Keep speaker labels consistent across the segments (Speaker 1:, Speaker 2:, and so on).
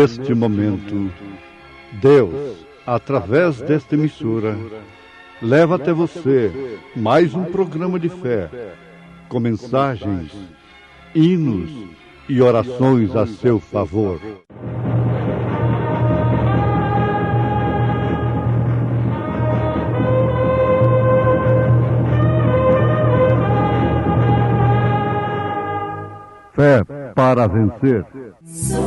Speaker 1: Neste momento, Deus, através desta emissora, leva até você mais um programa de fé, com mensagens, hinos e orações a seu favor. Fé para vencer.
Speaker 2: Somente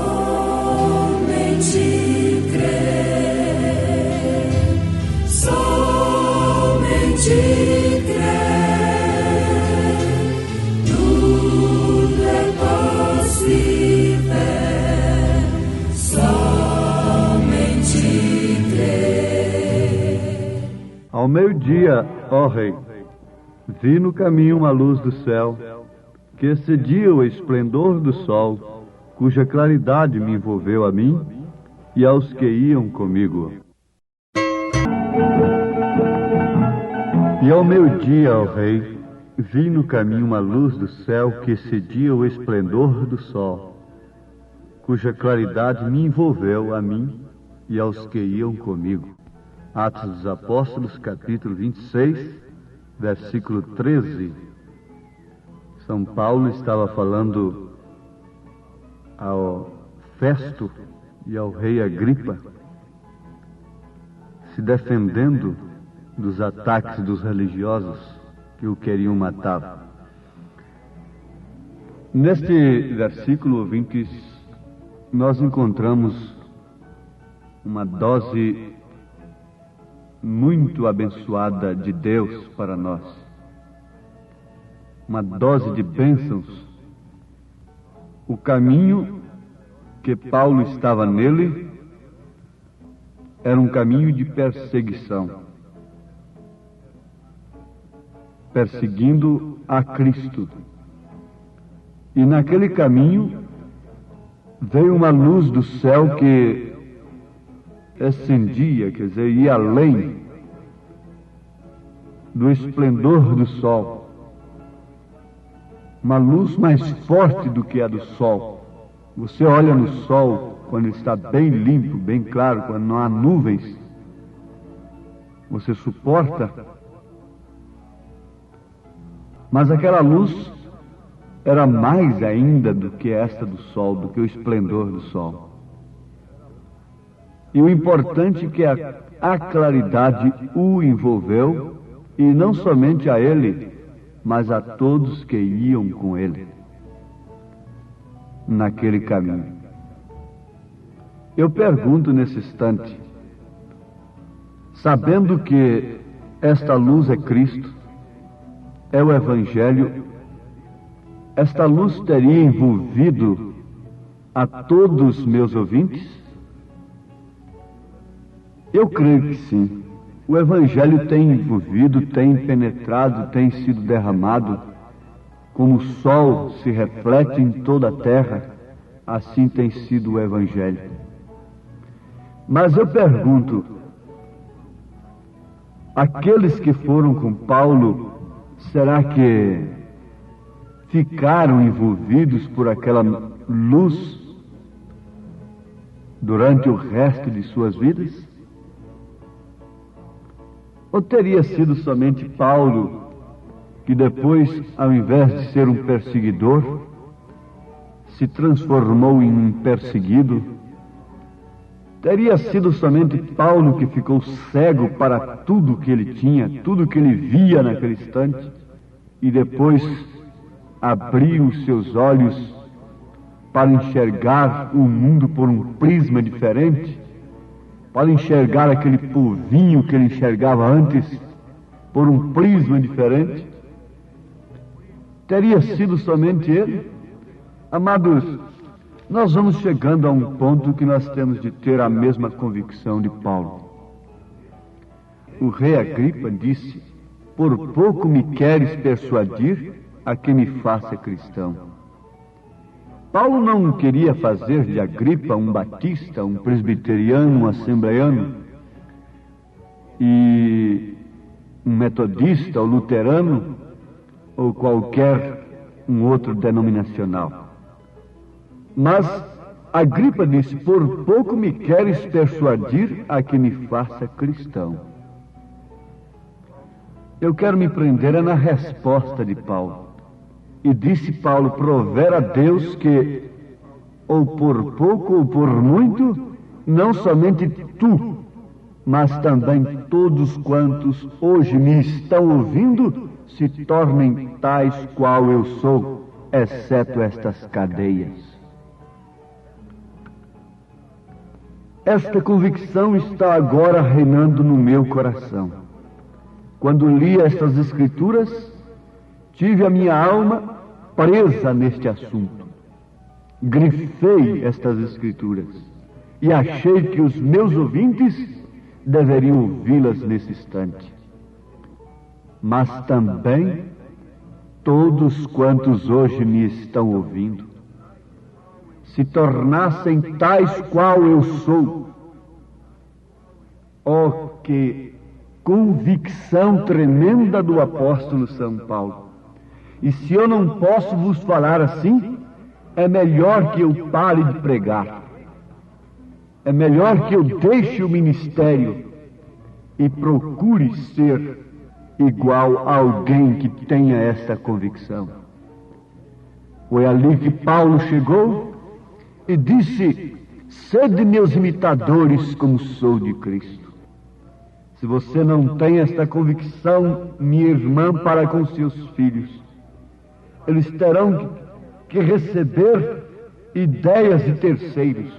Speaker 2: crer, somente crer, tudo é possível, somente crer.
Speaker 1: Ao meio-dia, ó Rei, vi no caminho uma luz do céu, que excedia o esplendor do sol, cuja claridade me envolveu a mim e aos que iam comigo. E ao meio-dia, ó Rei, vi no caminho uma luz do céu que excedia o esplendor do sol, cuja claridade me envolveu a mim e aos que iam comigo. Atos dos Apóstolos, capítulo 26, versículo 13. São Paulo estava falando ao Festo e ao rei Agripa, se defendendo dos ataques dos religiosos que o queriam matar. Neste versículo 20, nós encontramos uma dose muito abençoada de Deus para nós. Uma dose de bênçãos. O caminho que Paulo estava nele era um caminho de perseguição, perseguindo a Cristo. E naquele caminho veio uma luz do céu que ascendia, quer dizer, ia além do esplendor do sol. Uma luz mais forte do que a do sol. Você olha no sol quando ele está bem limpo, bem claro, quando não há nuvens. Você suporta. Mas aquela luz era mais ainda do que esta do sol, do que o esplendor do sol. E o importante é que a claridade o envolveu, e não somente a ele, mas a todos que iam com ele naquele caminho. Eu pergunto nesse instante, sabendo que esta luz é Cristo, é o Evangelho, esta luz teria envolvido a todos os meus ouvintes? Eu creio que sim. O Evangelho tem envolvido, tem penetrado, tem sido derramado. Como o sol se reflete em toda a terra, assim tem sido o Evangelho. Mas eu pergunto, aqueles que foram com Paulo, será que ficaram envolvidos por aquela luz durante o resto de suas vidas? Ou teria sido somente Paulo que depois, ao invés de ser um perseguidor, se transformou em um perseguido? Teria sido somente Paulo que ficou cego para tudo que ele tinha, tudo que ele via naquele instante, e depois abriu os seus olhos para enxergar o mundo por um prisma diferente? Para enxergar aquele povinho que ele enxergava antes por um prisma diferente? Teria sido somente ele? Amados, nós vamos chegando a um ponto que nós temos de ter a mesma convicção de Paulo. O rei Agripa disse: por pouco me queres persuadir a que me faça cristão. Paulo não queria fazer de Agripa um batista, um presbiteriano, um assembleiano, e um metodista ou luterano, ou qualquer um outro denominacional. Mas Agripa disse: por pouco me queres persuadir a que me faça cristão. Eu quero me prender na resposta de Paulo. E disse Paulo: provera a Deus que, ou por pouco ou por muito, não somente tu, mas também todos quantos hoje me estão ouvindo, se tornem tais qual eu sou, exceto estas cadeias. Esta convicção está agora reinando no meu coração. Quando li estas escrituras, tive a minha alma presa neste assunto. Grifei estas escrituras e achei que os meus ouvintes deveriam ouvi-las nesse instante. Mas também todos quantos hoje me estão ouvindo se tornassem tais qual eu sou. Oh, que convicção tremenda do apóstolo São Paulo! E se eu não posso vos falar assim, é melhor que eu pare de pregar. É melhor que eu deixe o ministério e procure ser igual a alguém que tenha esta convicção. Foi ali que Paulo chegou e disse: sede meus imitadores como sou de Cristo. Se você não tem esta convicção, minha irmã, para com seus filhos, eles terão que receber ideias de terceiros.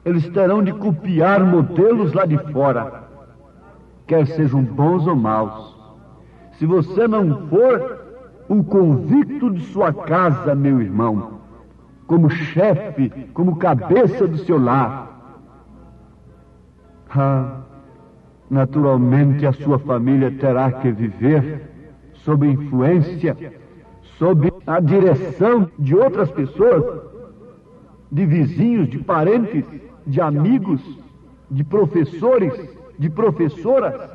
Speaker 1: Eles terão de copiar modelos lá de fora, quer sejam bons ou maus. Se você não for o convicto de sua casa, meu irmão, como chefe, como cabeça do seu lar, naturalmente a sua família terá que viver sob influência, sob a direção de outras pessoas, de vizinhos, de parentes, de amigos, de professores, de professoras.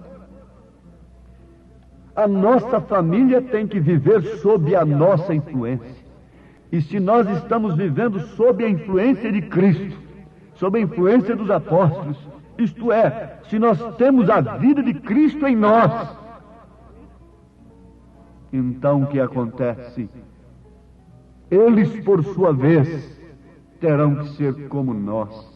Speaker 1: A nossa família tem que viver sob a nossa influência. E se nós estamos vivendo sob a influência de Cristo, sob a influência dos apóstolos, isto é, se nós temos a vida de Cristo em nós, então o que acontece? Eles, por sua vez, terão que ser como nós.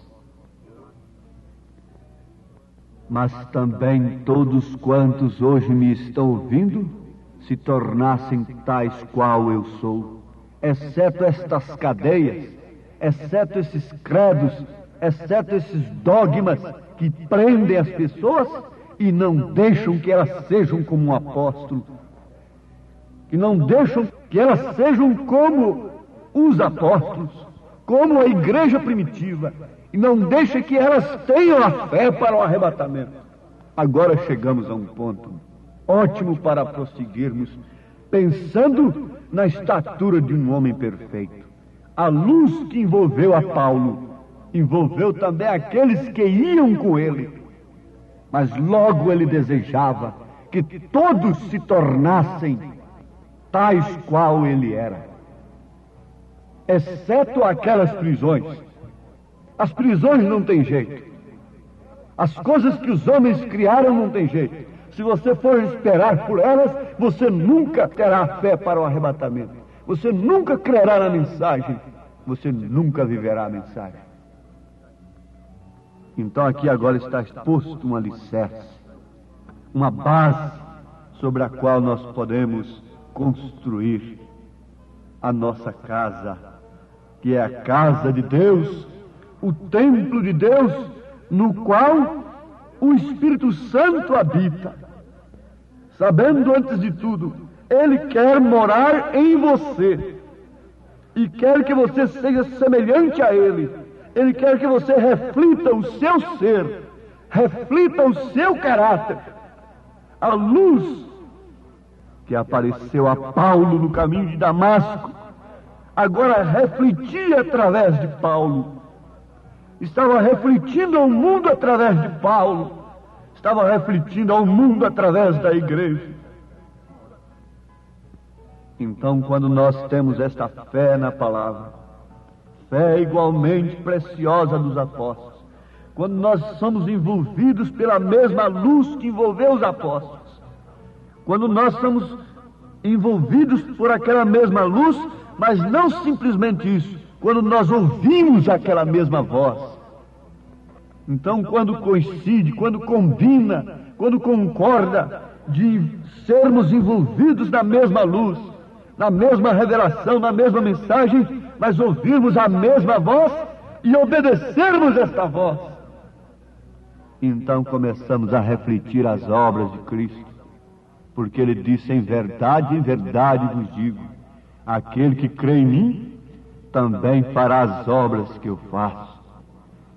Speaker 1: Mas também todos quantos hoje me estão ouvindo se tornassem tais qual eu sou, exceto estas cadeias, exceto esses credos, exceto esses dogmas que prendem as pessoas e não deixam que elas sejam como um apóstolo, que não deixam que elas sejam como os apóstolos, como a igreja primitiva, e não deixa que elas tenham a fé para o arrebatamento. Agora chegamos a um ponto ótimo para prosseguirmos, pensando na estatura de um homem perfeito. A luz que envolveu a Paulo envolveu também aqueles que iam com ele, mas logo ele desejava que todos se tornassem tais qual ele era, exceto aquelas prisões. As prisões não tem jeito. As coisas que os homens criaram não tem jeito. Se você for esperar por elas, você nunca terá fé para o arrebatamento. Você nunca crerá na mensagem. Você nunca viverá a mensagem. Então aqui agora está exposto um alicerce, uma base sobre a qual nós podemos construir a nossa casa, que é a casa de Deus, o templo de Deus, no qual o Espírito Santo habita. Sabendo, antes de tudo, Ele quer morar em você e quer que você seja semelhante a Ele. Ele quer que você reflita o seu ser, reflita o seu caráter. A luz que apareceu a Paulo no caminho de Damasco agora refletia através de Paulo. Estava refletindo ao mundo através de Paulo. Estava refletindo ao mundo através da igreja. Então, quando nós temos esta fé na palavra, fé igualmente preciosa dos apóstolos, quando nós somos envolvidos pela mesma luz que envolveu os apóstolos, quando nós somos envolvidos por aquela mesma luz, mas não simplesmente isso, quando nós ouvimos aquela mesma voz. Então, quando coincide, quando combina, quando concorda de sermos envolvidos na mesma luz, na mesma revelação, na mesma mensagem, mas ouvirmos a mesma voz e obedecermos esta voz, então começamos a refletir as obras de Cristo, porque Ele disse: em verdade vos digo, aquele que crê em mim, também fará as obras que eu faço,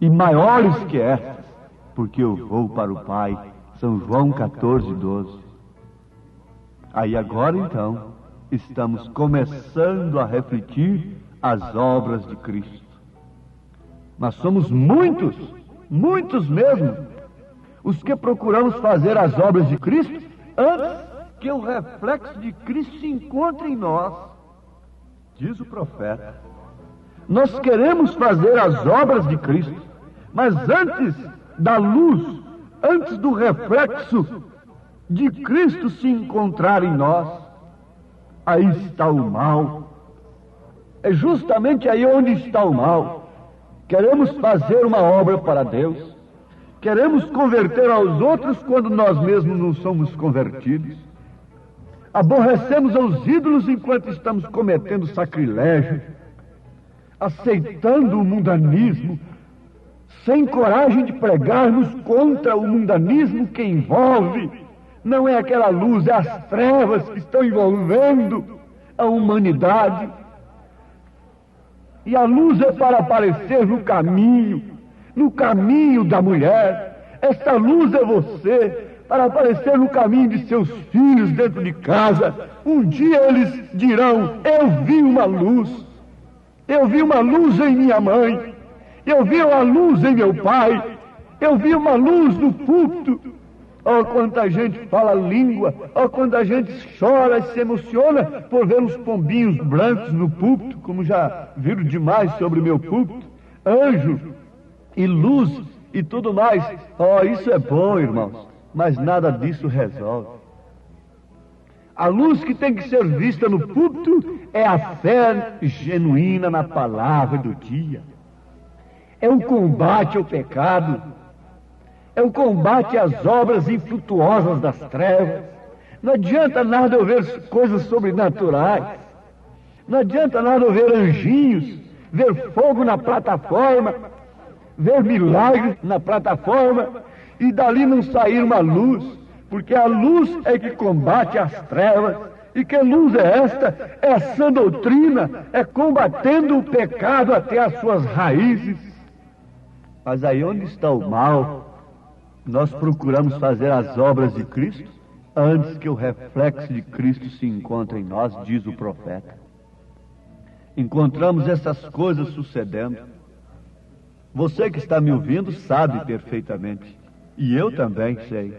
Speaker 1: e maiores que estas, porque eu vou para o Pai. São João 14:12. Aí agora então, estamos começando a refletir as obras de Cristo. Nós somos muitos mesmo, os que procuramos fazer as obras de Cristo antes que o reflexo de Cristo se encontre em nós. Diz o profeta: nós queremos fazer as obras de Cristo, mas antes da luz, antes do reflexo de Cristo se encontrar em nós, aí está o mal. É justamente aí onde está o mal. Queremos fazer uma obra para Deus, queremos converter aos outros quando nós mesmos não somos convertidos. Aborrecemos aos ídolos enquanto estamos cometendo sacrilégio, aceitando o mundanismo, sem coragem de pregarmos contra o mundanismo que envolve. Não é aquela luz, é as trevas que estão envolvendo a humanidade. E a luz é para aparecer no caminho da mulher. Essa luz é você, para aparecer no caminho de seus filhos dentro de casa. Um dia eles dirão: eu vi uma luz em minha mãe, eu vi uma luz em meu pai, eu vi uma luz no púlpito. Oh, quanta gente fala língua, oh, quanta gente chora e se emociona por ver uns pombinhos brancos no púlpito, como já viram demais sobre o meu púlpito, anjo e luz e tudo mais. Oh, isso é bom, irmãos, mas nada disso resolve. A luz que tem que ser vista no púlpito é a fé genuína na palavra do dia, é o combate ao pecado, é o combate às obras infrutuosas das trevas. Não adianta nada eu ver coisas sobrenaturais, não adianta nada eu ver anjinhos, ver fogo na plataforma, ver milagres na plataforma e dali não sair uma luz, porque a luz é que combate as trevas. E que luz é esta? É a sã doutrina, é combatendo o pecado até as suas raízes. Mas aí onde está o mal? Nós procuramos fazer as obras de Cristo antes que o reflexo de Cristo se encontre em nós, diz o profeta. Encontramos essas coisas sucedendo. Você que está me ouvindo sabe perfeitamente, e eu também sei.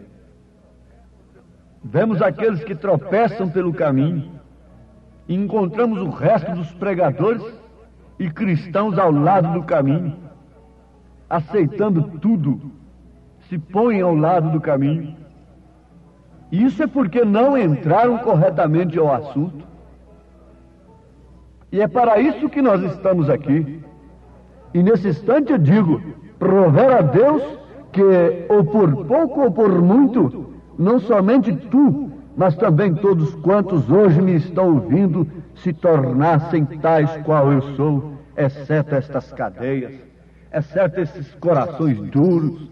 Speaker 1: Vemos aqueles que tropeçam pelo caminho, e encontramos o resto dos pregadores e cristãos ao lado do caminho, aceitando tudo, se põem ao lado do caminho. E isso é porque não entraram corretamente ao assunto. E é para isso que nós estamos aqui. E nesse instante eu digo: prover a Deus que, ou por pouco ou por muito, não somente tu, mas também todos quantos hoje me estão ouvindo, se tornassem tais qual eu sou, exceto estas cadeias, exceto esses corações duros,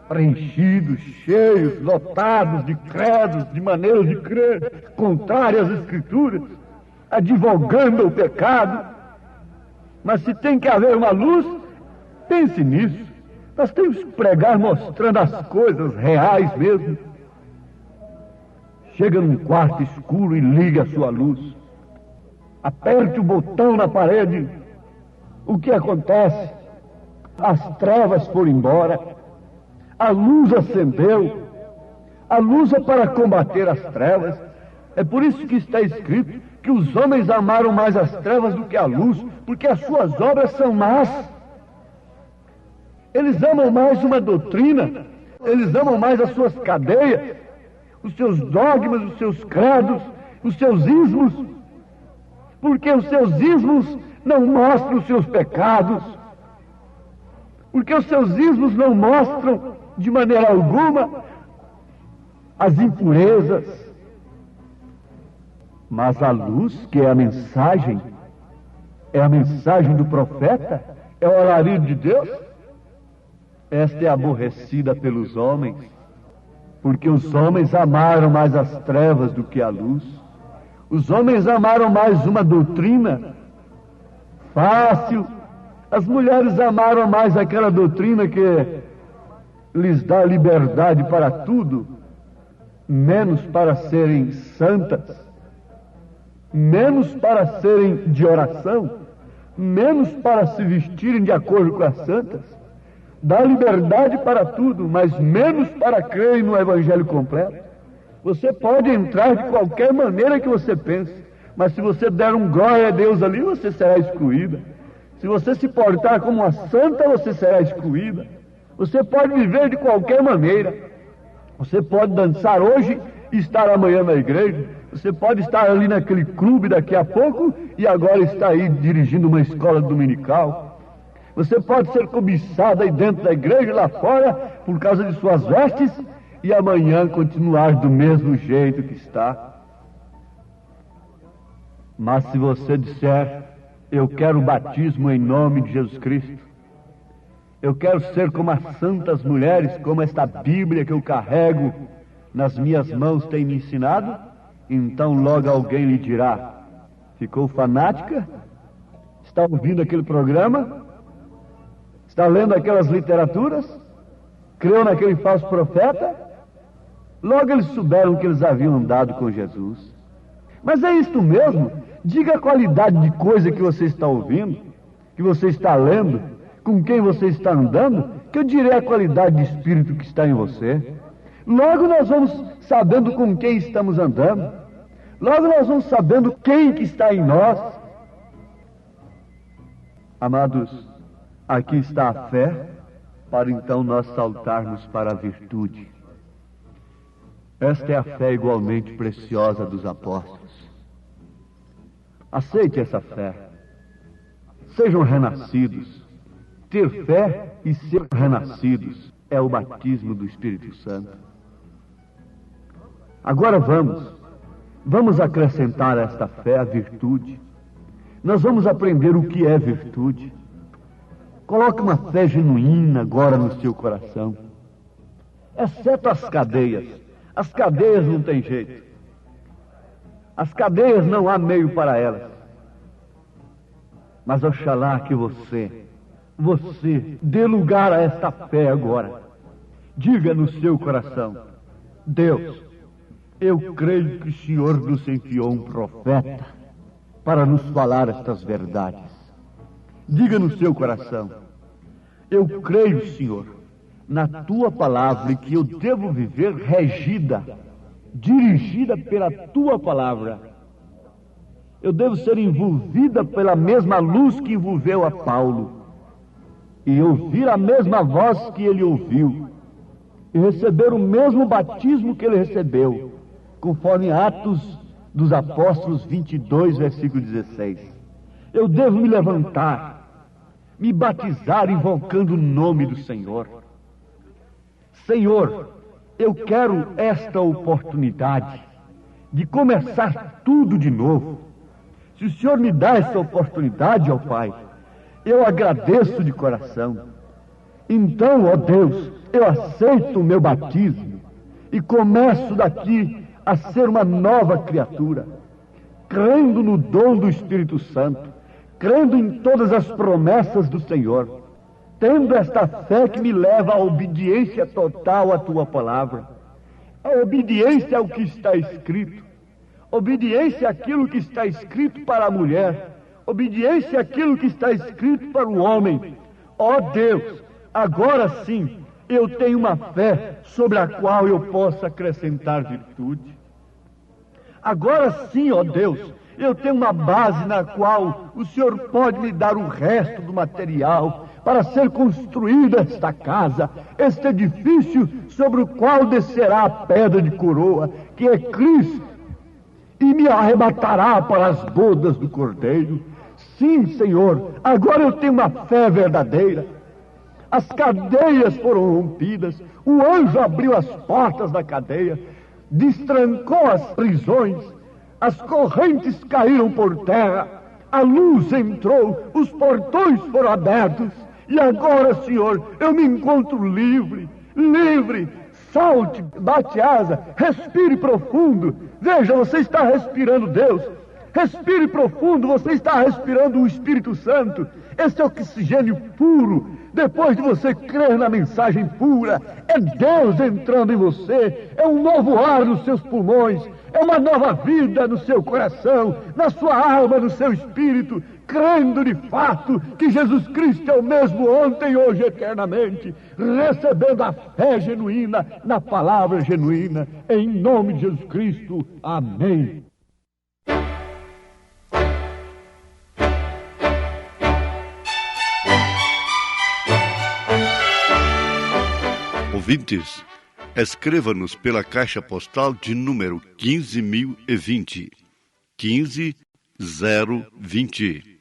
Speaker 1: preenchidos, cheios, lotados de credos, de maneiras de crer, contrárias às Escrituras, advogando o pecado. Mas se tem que haver uma luz, pense nisso. Nós temos que pregar mostrando as coisas reais mesmo. Chega num quarto escuro e liga a sua luz. Aperte o botão na parede. O que acontece? As trevas foram embora. A luz acendeu. A luz é para combater as trevas. É por isso que está escrito que os homens amaram mais as trevas do que a luz, porque as suas obras são más. Eles amam mais uma doutrina, eles amam mais as suas cadeias, os seus dogmas, os seus credos, os seus ismos, porque os seus ismos não mostram os seus pecados, porque os seus ismos não mostram de maneira alguma as impurezas, mas a luz, que é a mensagem do profeta, é o alarido de Deus. Esta é aborrecida pelos homens, porque os homens amaram mais as trevas do que a luz. Os homens amaram mais uma doutrina fácil. As mulheres amaram mais aquela doutrina que lhes dá liberdade para tudo, menos para serem santas, menos para serem de oração, menos para se vestirem de acordo com as santas. Dá liberdade para tudo, mas menos para crer no Evangelho completo. Você pode entrar de qualquer maneira que você pense, mas se você der um glória a Deus ali, você será excluída. Se você se portar como uma santa, você será excluída. Você pode viver de qualquer maneira. Você pode dançar hoje e estar amanhã na igreja. Você pode estar ali naquele clube daqui a pouco e agora está aí dirigindo uma escola dominical. Você pode ser cobiçado aí dentro da igreja e lá fora por causa de suas vestes e amanhã continuar do mesmo jeito que está. Mas se você disser, eu quero o batismo em nome de Jesus Cristo, eu quero ser como as santas mulheres, como esta Bíblia que eu carrego nas minhas mãos tem me ensinado, então logo alguém lhe dirá, ficou fanática? Está ouvindo aquele programa? Está lendo aquelas literaturas? Creu naquele falso profeta? Logo eles souberam que eles haviam andado com Jesus. Mas é isto mesmo? Diga a qualidade de coisa que você está ouvindo, que você está lendo, com quem você está andando, que eu direi a qualidade de espírito que está em você. Logo nós vamos sabendo com quem estamos andando. Logo nós vamos sabendo quem que está em nós. Amados, aqui está a fé, para então nós saltarmos para a virtude. Esta é a fé igualmente preciosa dos apóstolos. Aceite essa fé. Sejam renascidos. Ter fé e ser renascidos é o batismo do Espírito Santo. Agora vamos acrescentar a esta fé a virtude. Nós vamos aprender o que é virtude. Coloque uma fé genuína agora no seu coração. Exceto as cadeias. As cadeias não tem jeito. As cadeias não há meio para elas. Mas oxalá que você dê lugar a esta fé agora. Diga no seu coração, Deus, eu creio que o Senhor nos enviou um profeta para nos falar estas verdades. Diga no seu coração, eu creio, Senhor, na Tua palavra e que eu devo viver regida, dirigida pela Tua palavra. Eu devo ser envolvida pela mesma luz que envolveu a Paulo e ouvir a mesma voz que ele ouviu e receber o mesmo batismo que ele recebeu, conforme Atos dos Apóstolos 22, versículo 16. Eu devo me levantar, me batizar invocando o nome do Senhor. Senhor, eu quero esta oportunidade de começar tudo de novo. Se o Senhor me dá essa oportunidade, ó Pai, eu agradeço de coração. Então, ó Deus, eu aceito o meu batismo e começo daqui a ser uma nova criatura, crendo no dom do Espírito Santo, crendo em todas as promessas do Senhor, tendo esta fé que me leva à obediência total à Tua palavra, a obediência ao que está escrito, obediência àquilo que está escrito para a mulher, obediência àquilo que está escrito para o homem. Ó Deus, agora sim, eu tenho uma fé sobre a qual eu posso acrescentar virtude. Agora sim, ó Deus, eu tenho uma base na qual o Senhor pode me dar o resto do material para ser construída esta casa, este edifício sobre o qual descerá a pedra de coroa, que é Cristo, e me arrebatará para as bodas do Cordeiro. Sim, Senhor, agora eu tenho uma fé verdadeira. As cadeias foram rompidas, o anjo abriu as portas da cadeia, destrancou as prisões, as correntes caíram por terra, a luz entrou, os portões foram abertos, e agora, Senhor, eu me encontro livre, livre. Salte, bate asa, respire profundo. Veja, você está respirando Deus. Respire profundo, você está respirando o Espírito Santo. Esse é oxigênio puro. Depois de você crer na mensagem pura, é Deus entrando em você, é um novo ar nos seus pulmões, é uma nova vida no seu coração, na sua alma, no seu espírito, crendo de fato que Jesus Cristo é o mesmo ontem, hoje, eternamente, recebendo a fé genuína na palavra genuína, em nome de Jesus Cristo. Amém.
Speaker 3: Ouvintes, escreva-nos pela caixa postal de número 15.020, 15020,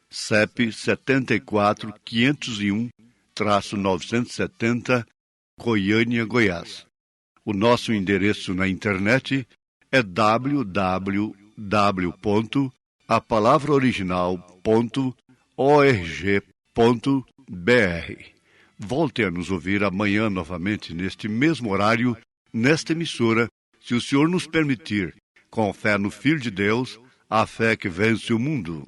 Speaker 3: CEP 74.501-970, Goiânia, Goiás. O nosso endereço na internet é www.apalavraoriginal.org.br. Volte a nos ouvir amanhã novamente neste mesmo horário, nesta emissora, se o Senhor nos permitir, com fé no Filho de Deus, a fé que vence o mundo.